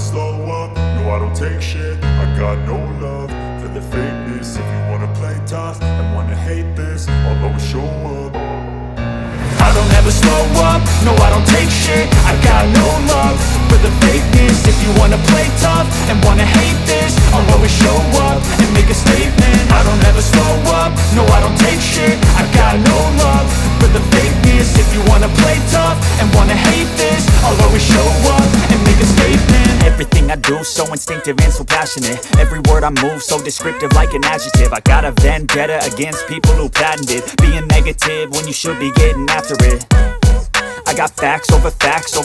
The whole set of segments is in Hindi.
slow up, no I don't take shit. I got no love for the fakeness. If you wanna play tough and wanna hate this, I'll always show up. I don't ever slow up, no I don't take shit. I got no love for the fakeness. If you wanna play tough and wanna hate this, I'll always show up and make a statement. I don't ever slow up, no I don't take shit. I got no love for the fakeness. If you wanna play tough and wanna hate this, I'll always show up and make a statement. Everything I do so instinctive and so passionate. Every word I move so descriptive like an adjective. I got a vendetta against people who patented being negative when you should be getting after it. I got facts over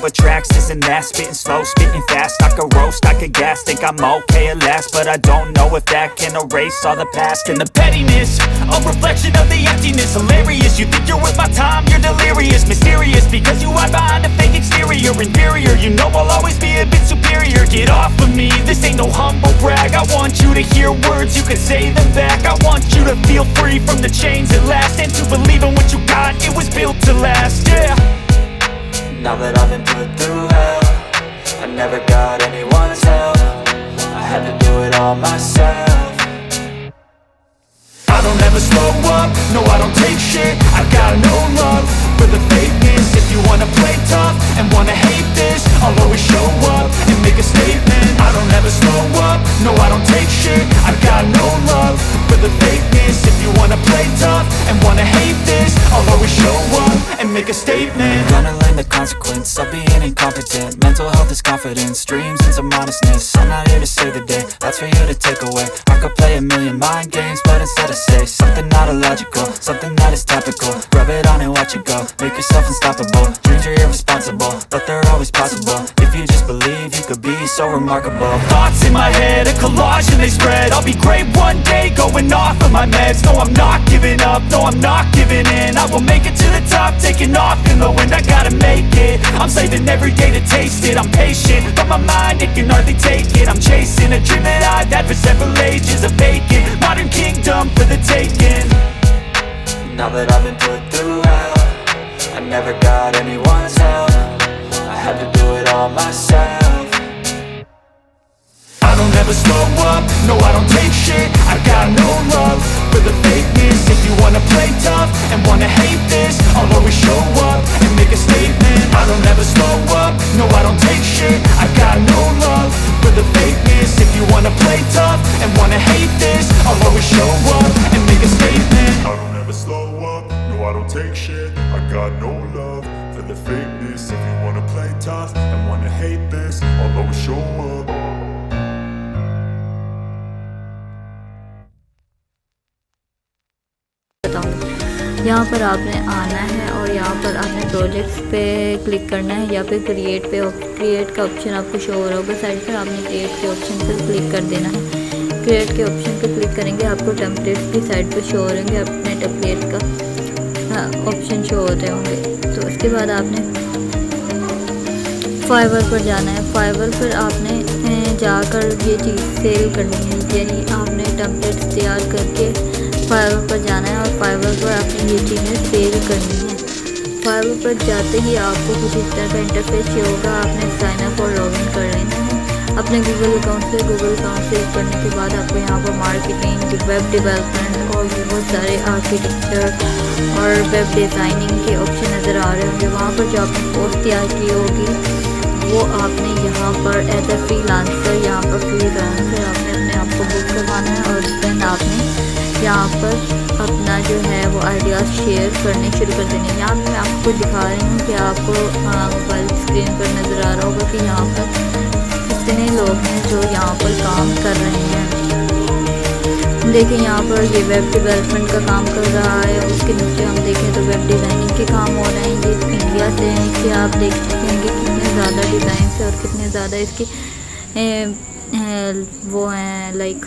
tracks, this and that. Spitting slow, spitting fast. I could roast, I could gas. Think I'm okay at last, but I don't know if that can erase all the past. And the pettiness, a reflection of the emptiness. Hilarious, you think you're worth my time, you're delirious. Mysterious, because you hide behind a fake exterior. Inferior, you know I'll always be a bit superior. Get off of me, this ain't no humble brag. I want you to hear words, you can say them back. I want you to feel free from the chains at last, and to believe in what you got, it was built to last, yeah. Now that I've been put through hell, I never got anyone's help. I had to do it all myself. I don't ever slow up, no I don't take shit. I got no love for the fakeness. If you wanna play tough and wanna hate this, I'll always show up and make a statement. I don't ever slow up, no I don't take shit. I got no love for the fakeness. If you wanna play tough and wanna hate this, I'll always show up and make a statement. Gonna learn the consequence of being incompetent. Mental health is confidence, dreams and some modestness. I'm not here to save the day, that's for you to take away. I could play a million mind games, but instead I say something not illogical, something that is topical. Rub it on and watch it go, make yourself unstoppable. Dreams are irresponsible, but they're always possible. If you just believe, you could be so remarkable. Thoughts in my head, a collage and they spread. I'll be great one day, going off of my meds. No, I'm not giving up, no, I'm not giving in. I will make it to the top, taking off in the wind. I gotta make it, I'm saving every day to taste it. I'm patient, but my mind, it can hardly take it. I'm chasing a dream that I've had for several ages. A vacant, modern kingdom for the taking. Now that I've been put through hell, I never got anyone's help. I had to do it all myself. I don't ever slow up, no I don't take shit. I got no love for the fakeness. If you wanna play tough and wanna hate this, I'll always show up and make a statement. I don't ever slow up, no I don't take shit. I got no love for the fakeness. If you wanna play tough and wanna hate this, I'll always show up and make a statement. I don't ever slow up, no I don't take shit. I got no love for the fakeness. If you wanna play tough and wanna hate this, I'll always show up. यहाँ पर आपने आना है और यहाँ पर आपने प्रोजेक्ट्स पे क्लिक करना है या फिर क्रिएट का ऑप्शन आपको शो हो रहा होगा साइड पर। आपने क्रिएट के ऑप्शन पर क्लिक कर देना है। क्रिएट के ऑप्शन पर क्लिक करेंगे आपको टेम्पलेट्स की साइड पर शो हो रहेंगे, अपने टेम्पलेट का ऑप्शन शो होते होंगे। तो उसके बाद आपने फाइवर पर जाना है। फाइवर पर आपने जाकर ये चीज़ सेल करनी है, यानी आपने टेम्पलेट्स तैयार करके फाइवर पर जाना है और फाइवर पर आपने ये चीज़ें सेल करनी है। फाइवर पर जाते ही आपको कुछ इस तरह का इंटरफेस होगा। आपने साइन अप और लॉगिन कर लेना है अपने गूगल अकाउंट से करने के बाद आपको यहाँ पर मार्केटिंग, वेब डेवलपमेंट और बहुत सारे आर्किटेक्चर और वेब डिज़ाइनिंग के ऑप्शन नज़र आ रहे होंगे। वहाँ पर जो आपने पोस्ट तैयार की होगी वो आपने यहाँ पर एज ए फ्रीलांसर आपने अपने आप को बुक करवाना है और देन आपने यहाँ पर अपना जो है वो आइडियाज़ शेयर करने शुरू कर देने। यहाँ मैं आपको दिखा रही हूँ कि आपको मोबाइल स्क्रीन पर नज़र आ रहा होगा कि यहाँ पर कितने लोग हैं जो यहाँ पर काम कर रहे हैं। देखिए यहाँ पर ये वेब डेवलपमेंट का काम कर रहा है, उसके नीचे हम देखें तो वेब डिज़ाइनिंग के काम हो रहे हैं। ये इंडिया से हैं कि आप देख सकते हैं कि कितने ज़्यादा डिज़ाइन है और कितने ज़्यादा इसकी वो हैं लाइक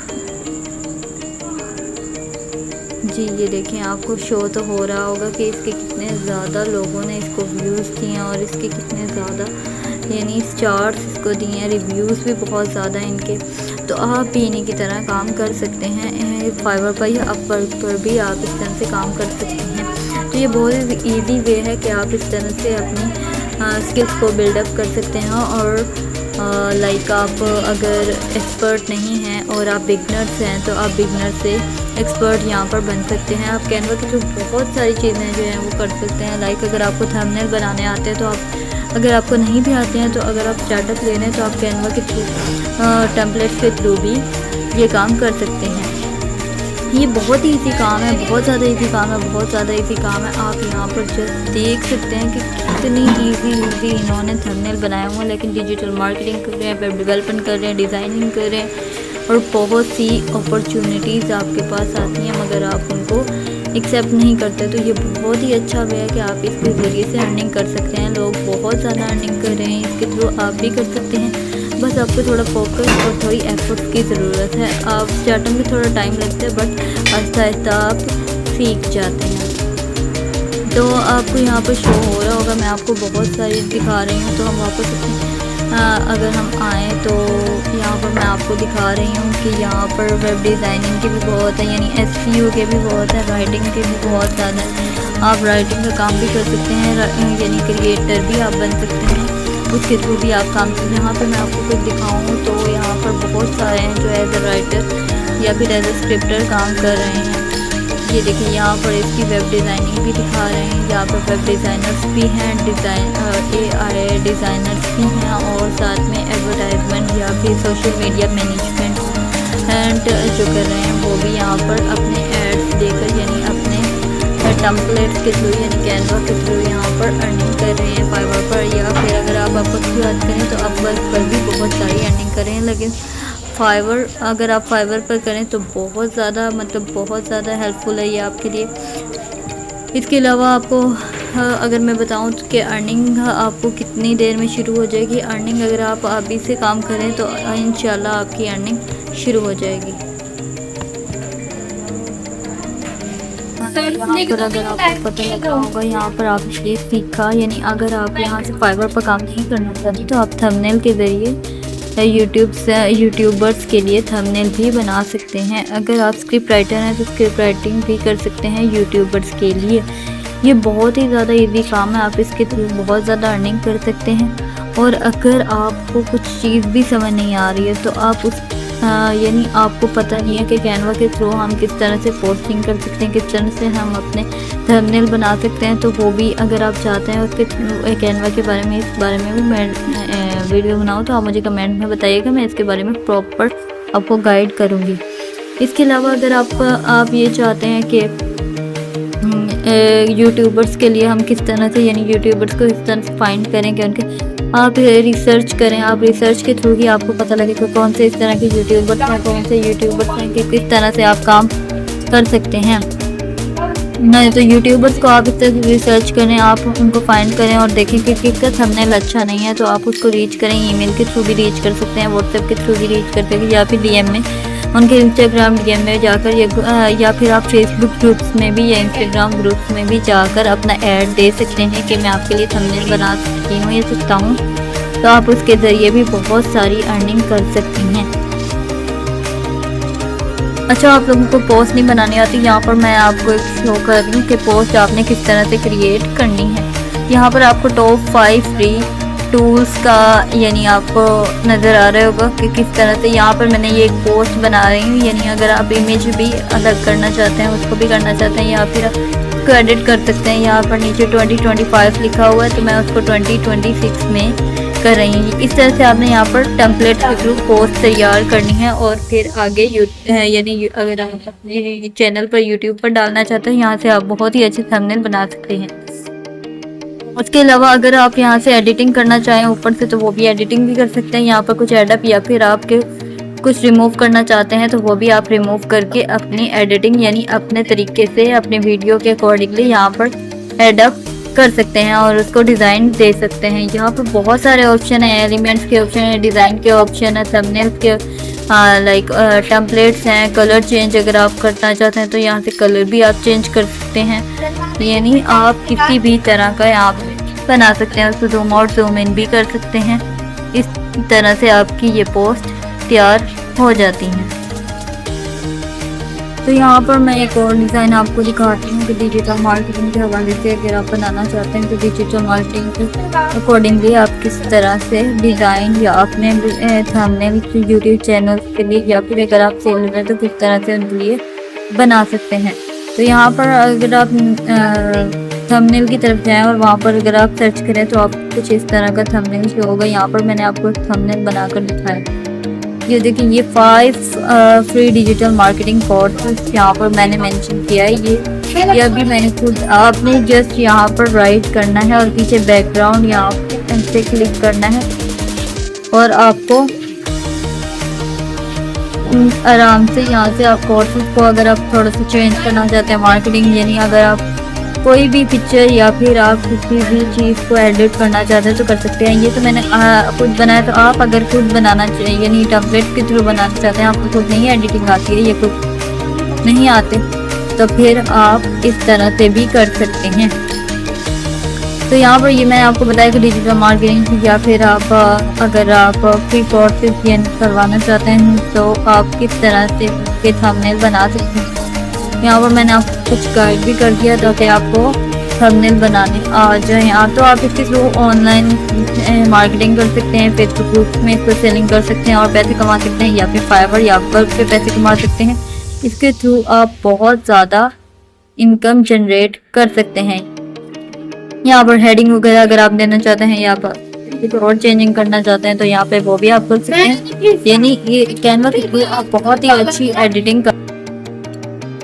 जी। ये देखें आपको शो तो हो रहा होगा कि इसके कितने ज़्यादा लोगों ने इसको व्यूज़ किए हैं और इसके कितने ज़्यादा यानी स्टार्स इसको दिए हैं, रिव्यूज़ भी बहुत ज़्यादा इनके। तो आप भी इन्हीं की तरह काम कर सकते हैं। फाइवर पर या अपवर्क पर भी आप इस तरह से काम कर सकते हैं। तो ये बहुत ईजी वे है कि आप इस तरह से अपनी स्किल्स को बिल्डअप कर सकते हैं और लाइक आप अगर एक्सपर्ट नहीं हैं और आप बिगनर्स हैं तो आप बिगनर से एक्सपर्ट यहाँ पर बन सकते हैं। आप कैनवा के थ्रू बहुत सारी चीज़ें जो हैं वो कर सकते हैं। लाइक अगर आपको थंबनेल बनाने आते हैं तो आप, अगर आपको नहीं भी आते हैं तो अगर आप स्टार्टअप ले रहे हैं तो आप कैनवा के थ्रू टेम्पलेट्स के थ्रू भी ये काम कर सकते हैं। ये बहुत ही ईजी काम है, बहुत ज़्यादा ईजी काम है, बहुत ज़्यादा ईजी काम है। आप यहाँ पर जस्ट देख सकते हैं कि कितनी ईजी इन्होंने थंबनेल बनाए हुए हैं। लेकिन डिजिटल मार्केटिंग कर रहे हैं, वेब डेवलपमेंट कर रहे हैं, डिज़ाइनिंग कर रहे हैं और बहुत सी अपॉर्चुनिटीज़ आपके पास आती हैं, मगर आप उनको एक्सेप्ट नहीं करते। तो ये बहुत ही अच्छा वे है कि आप इसके ज़रिए से अर्निंग कर सकते हैं। लोग बहुत ज़्यादा अर्निंग कर रहे हैं, इसके थ्रू आप भी कर सकते हैं। बस आपको थोड़ा फोकस और थोड़ी एफर्ट की ज़रूरत है। आप स्टार्टिंग में थोड़ा टाइम लगता है बट आहिस्ता आहिस्ता आप सीख जाते हैं। तो आपको यहाँ पर शो हो रहा होगा, मैं आपको बहुत सारी दिखा रही हूँ। तो हम वापस अगर हम आएँ तो यहाँ पर मैं आपको दिखा रही हूँ कि यहाँ पर वेब डिज़ाइनिंग के भी बहुत है, यानी SEO के भी बहुत है, राइटिंग के भी बहुत ज़्यादा है। आप राइटिंग का काम भी कर सकते हैं, यानी क्रिएटर भी आप बन सकते हैं, उसके थ्रू भी आप काम करते हैं। यहाँ पर मैं आपको कुछ दिखाऊँ तो यहाँ पर बहुत सारे हैं जो एज अ राइटर या फिर एज अ स्क्रिप्टर काम कर रहे हैं। ये देखिए यहाँ पर इसकी वेब डिज़ाइनिंग भी दिखा रहे हैं। यहाँ पर वेब डिज़ाइनर्स भी हैं, AI डिज़ाइनर्स भी हैं और साथ में एडवर्टाइजमेंट या फिर सोशल मीडिया मैनेजमेंट एंड जो कर रहे हैं वो भी यहाँ पर अपने एड्स देकर, यानी अपने टेम्पलेट्स के थ्रू, यानी कैनवा के थ्रू यहाँ पर अर्निंग कर रहे हैं फाइवर पर। या फिर अगर आप अपवर्क की बात करें तो अपवर्क पर भी बहुत सारी अर्निंग कर रहे हैं। लेकिन फाइवर, अगर आप फाइवर पर करें तो बहुत ज़्यादा, मतलब बहुत ज़्यादा हेल्पफुल है ये आपके लिए। इसके अलावा आपको अगर मैं बताऊं तो कि अर्निंग आपको कितनी देर में शुरू हो जाएगी। अर्निंग अगर आप अभी से काम करें तो इंशाल्लाह आपकी अर्निंग शुरू हो जाएगी। यहाँ पर अगर आपको पता लगा होगा, यहाँ पर आपने ये सीखा, यानी अगर आप यहाँ से फाइवर पर काम नहीं करना चाहते तो आप थंबनेल के ज़रिए यूट्यूबर्स के लिए थंबनेल भी बना सकते हैं। अगर आप स्क्रिप्ट राइटर हैं तो स्क्रिप्ट राइटिंग भी कर सकते हैं यूट्यूबर्स के लिए। ये बहुत ही ज़्यादा इजी काम है, आप इसके थ्रू बहुत ज़्यादा अर्निंग कर सकते हैं। और अगर आपको कुछ चीज़ भी समझ नहीं आ रही है तो आप उस यानी आपको पता नहीं है कि कैनवा के थ्रू हम किस तरह से पोस्टिंग कर सकते हैं, किस तरह से हम अपने थंबनेल बना सकते हैं, तो वो भी अगर आप चाहते हैं उसके थ्रू कैनवा के बारे में, इस बारे में भी मैं वीडियो बनाऊँ तो आप मुझे कमेंट में बताइएगा, मैं इसके बारे में प्रॉपर आपको गाइड करूँगी। इसके अलावा अगर आप ये चाहते हैं कि यूट्यूबर्स के लिए हम किस तरह से, यानी यूट्यूबर्स को इस तरह से फाइंड करें कि उनके आप रिसर्च करें, आप रिसर्च के थ्रू ही आपको पता लगेगा कौन से इस तरह के यूट्यूबर्स हैं, कौन से यूट्यूबर्स हैं कि किस तरह से आप काम कर सकते हैं। नहीं तो यूट्यूबर्स को आप इस तरह से रिसर्च करें, आप उनको फाइंड करें और देखें कि किसका थंबनेल अच्छा नहीं है तो आप उसको रीच करें। ईमेल के थ्रू भी रीच कर सकते हैं, व्हाट्सएप के थ्रू भी रीच कर सकते हैं, या फिर DM में, उनके इंस्टाग्राम DM में जाकर, या फिर आप फेसबुक ग्रुप्स में भी या इंस्टाग्राम ग्रुप्स में भी जाकर अपना ऐड दे सकते हैं कि मैं आपके लिए थंबनेल बना सकती हूँ या सकता हूँ। तो आप उसके ज़रिए भी बहुत सारी अर्निंग कर सकती हैं। अच्छा, आप लोगों को पोस्ट नहीं बनानी आती, यहाँ पर मैं आपको एक शो कर रही हूँ कि पोस्ट आपने किस तरह से क्रिएट करनी है। यहाँ पर आपको टॉप 5 फ्री टूल्स का, यानी आपको नज़र आ रहा होगा कि किस तरह से। यहाँ पर मैंने ये एक पोस्ट बना रही हूँ, यानी अगर आप इमेज भी अलग करना चाहते हैं, उसको भी करना चाहते हैं, या फिर उसको एडिट कर सकते हैं। यहाँ पर नीचे 2025 लिखा हुआ है तो मैं उसको 2026 में कर रही हूँ। इस तरह से आपने यहाँ पर टेम्पलेट के थ्रू पोस्ट तैयार करनी है और फिर आगे यानी अगर आप अपने चैनल पर यूट्यूब पर डालना चाहते हैं, यहाँ से आप बहुत ही अच्छे थंबनेल बना सकते हैं। उसके अलावा अगर आप यहाँ से एडिटिंग करना चाहें ऊपर से तो वो भी एडिटिंग भी कर सकते हैं। यहाँ पर कुछ एडअप या फिर आपके कुछ रिमूव करना चाहते हैं तो वो भी आप रिमूव करके अपनी एडिटिंग, यानी अपने तरीके से अपने वीडियो के अकॉर्डिंगली यहाँ पर एडअप कर सकते हैं और उसको डिज़ाइन दे सकते हैं। यहाँ पर बहुत सारे ऑप्शन हैं, एलिमेंट्स के ऑप्शन है, डिज़ाइन के ऑप्शन है, थंबनेल्स के लाइक टेम्पलेट्स हैं, कलर चेंज अगर आप करना चाहते हैं तो यहाँ से कलर भी आप चेंज कर सकते हैं, यानी आप किसी भी तरह का यहाँ बना सकते हैं। उसको जूम आउट जूम इन भी कर सकते हैं। इस तरह से आपकी ये पोस्ट तैयार हो जाती हैं। तो यहाँ पर मैं एक और डिज़ाइन आपको दिखाती हूँ कि डिजिटल मार्केटिंग के हवाले से अगर आप बनाना चाहते हैं तो डिजिटल मार्केटिंग के अकॉर्डिंगली आप किस तरह से डिज़ाइन या अपने थंबनेल यूट्यूब चैनल के लिए या फिर अगर आप सेल रहे हैं तो किस तरह से उनके लिए बना सकते हैं। तो यहाँ पर अगर आप थंबनेल की तरफ जाएं और वहाँ पर अगर आप सर्च करें तो आप कुछ इस तरह का थंबनेल शो होगा। यहाँ पर मैंने आपको थंबनेल बनाकर दिखाया। ये देखिए, ये 5 फ्री डिजिटल मार्केटिंग कोर्सेस यहाँ पर मैंने मेंशन किया है। ये अभी मैंने खुद, आपने जस्ट यहाँ पर राइट करना है और पीछे बैकग्राउंड यहाँ पे क्लिक करना है और आपको आराम से यहाँ से आप कोर्सेज को अगर आप थोड़ा सा चेंज करना चाहते हैं मार्केटिंग, यानी अगर आप कोई भी पिक्चर या फिर आप किसी भी चीज़ को एडिट करना चाहते हैं तो कर सकते हैं। ये तो मैंने खुद बनाया, तो आप अगर खुद बनाना चाहिए यानी टेम्पलेट के थ्रू बनाना चाहते हैं, आपको खुद नहीं एडिटिंग आती है, ये खुद नहीं आते, तो फिर आप इस तरह से भी कर सकते हैं। तो यहाँ पर ये मैंने आपको बताया कि डिजिटल मार्केटिंग या फिर आप अगर आप फ्री कोर्सेज करवाना चाहते हैं तो आप किस तरह से उसके थंबनेल बना सकते हैं। यहाँ पर मैंने आपको कुछ गाइड भी कर दिया ताकि आपको थंबनेल बनाने आ जाए। यहाँ तो आप इसके थ्रू ऑनलाइन मार्केटिंग कर सकते हैं, फेसबुक ग्रुप में इसको सेलिंग कर सकते हैं और पैसे कमा सकते हैं, या फिर फाइवर या वर्क पे पैसे कमा सकते हैं। इसके थ्रू आप बहुत ज़्यादा इनकम जनरेट कर सकते हैं। यहाँ पर हेडिंग वगैरह अगर आप देना चाहते हैं या कुछ और चेंजिंग करना चाहते हैं तो यहाँ पे वो भी आप कर सकते हैं। यानी ये कैनवा के थ्रू आप बहुत ही अच्छी एडिटिंग कर,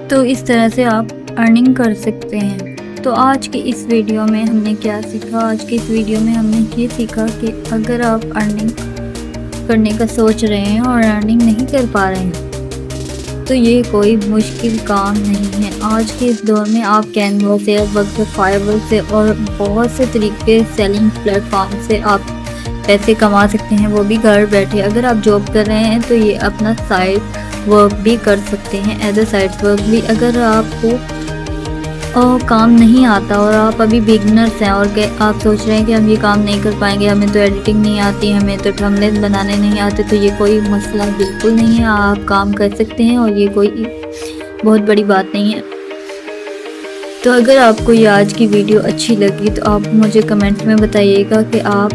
तो इस तरह से आप अर्निंग कर सकते हैं। तो आज की इस वीडियो में हमने क्या सीखा? आज की इस वीडियो में हमने ये सीखा कि अगर आप अर्निंग करने का सोच रहे हैं और अर्निंग नहीं कर पा रहे हैं तो ये कोई मुश्किल काम नहीं है। आज के इस दौर में आप कैनवा से, वक्त फाइवर से और बहुत से तरीके सेलिंग प्लेटफॉर्म से आप पैसे कमा सकते हैं, वो भी घर बैठे। अगर आप जॉब कर रहे हैं तो ये अपना साइड वर्क भी कर सकते हैं, एज अ साइड वर्क भी। अगर आपको काम नहीं आता और आप अभी बिगनर्स हैं और आप सोच रहे हैं कि हम ये काम नहीं कर पाएंगे, हमें तो एडिटिंग नहीं आती, हमें तो थंबनेल बनाने नहीं आते, तो ये कोई मसला बिल्कुल नहीं है, आप काम कर सकते हैं और ये कोई बहुत बड़ी बात नहीं है। तो अगर आपको ये आज की वीडियो अच्छी लगी तो आप मुझे कमेंट में बताइएगा कि आप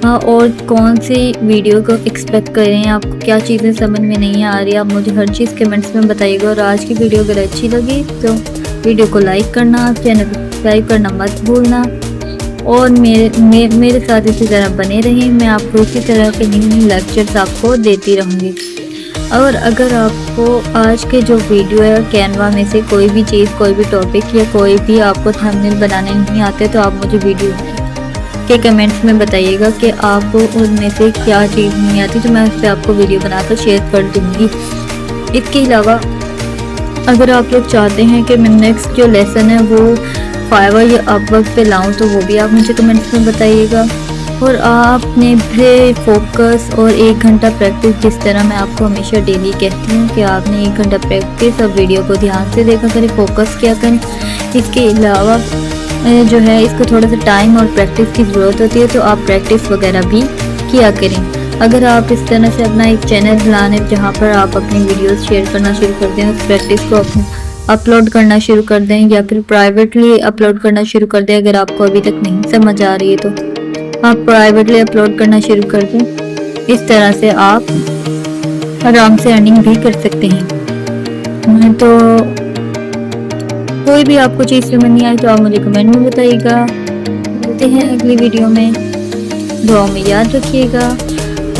और कौन सी वीडियो को एक्सपेक्ट कर रहे हैं, आपको क्या चीज़ें समझ में नहीं आ रही, आप मुझे हर चीज़ कमेंट्स में बताइएगा। और आज की वीडियो अगर अच्छी लगी तो वीडियो को लाइक करना, चैनल को सब्सक्राइब करना मत भूलना और मेरे साथ इसी तरह बने रहें। मैं आपको इसी तरह के न्यू लेक्चर्स आपको देती रहूँगी। और अगर आपको आज के जो वीडियो है कैनवा में से कोई भी चीज़, कोई भी टॉपिक या कोई भी आपको थंबनेल बनाने नहीं आते तो आप मुझे वीडियो के कमेंट्स में बताइएगा कि आपको उनमें से क्या चीज़ नहीं आती, तो मैं उस पर आपको वीडियो बनाकर शेयर कर दूँगी। इसके अलावा अगर आप लोग चाहते हैं कि मैं नेक्स्ट जो लेसन है वो फाइवर या अपवर्क पे लाऊं तो वो भी आप मुझे कमेंट्स में बताइएगा। और आपने भी फोकस और 1 घंटा प्रैक्टिस, जिस तरह मैं आपको हमेशा डेली कहती हूँ कि आपने 1 घंटा प्रैक्टिस और वीडियो को ध्यान से देखा करें, फोकस किया करें। इसके अलावा जो है इसको थोड़ा सा टाइम और प्रैक्टिस की ज़रूरत होती है, तो आप प्रैक्टिस वगैरह भी किया करें। अगर आप इस तरह से अपना एक चैनल बनाने जहाँ पर आप अपनी वीडियोस शेयर करना शुरू कर दें, उस प्रैक्टिस को अपलोड करना शुरू कर दें या फिर प्राइवेटली अपलोड करना शुरू कर दें। अगर आपको अभी तक नहीं समझ आ रही है तो आप प्राइवेटली अपलोड करना शुरू कर दें। इस तरह से आप आराम से अर्निंग भी कर सकते हैं। तो कोई भी आपको चीज़ समझ नहीं आई तो आप मुझे कमेंट में बताइएगा। मिलते हैं अगली वीडियो में, दुआ में याद रखिएगा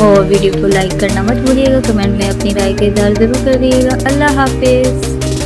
और वीडियो को लाइक करना मत भूलिएगा। कमेंट में अपनी राय का इज़हार ज़रूर कर दिएगा। अल्लाह हाफिज़।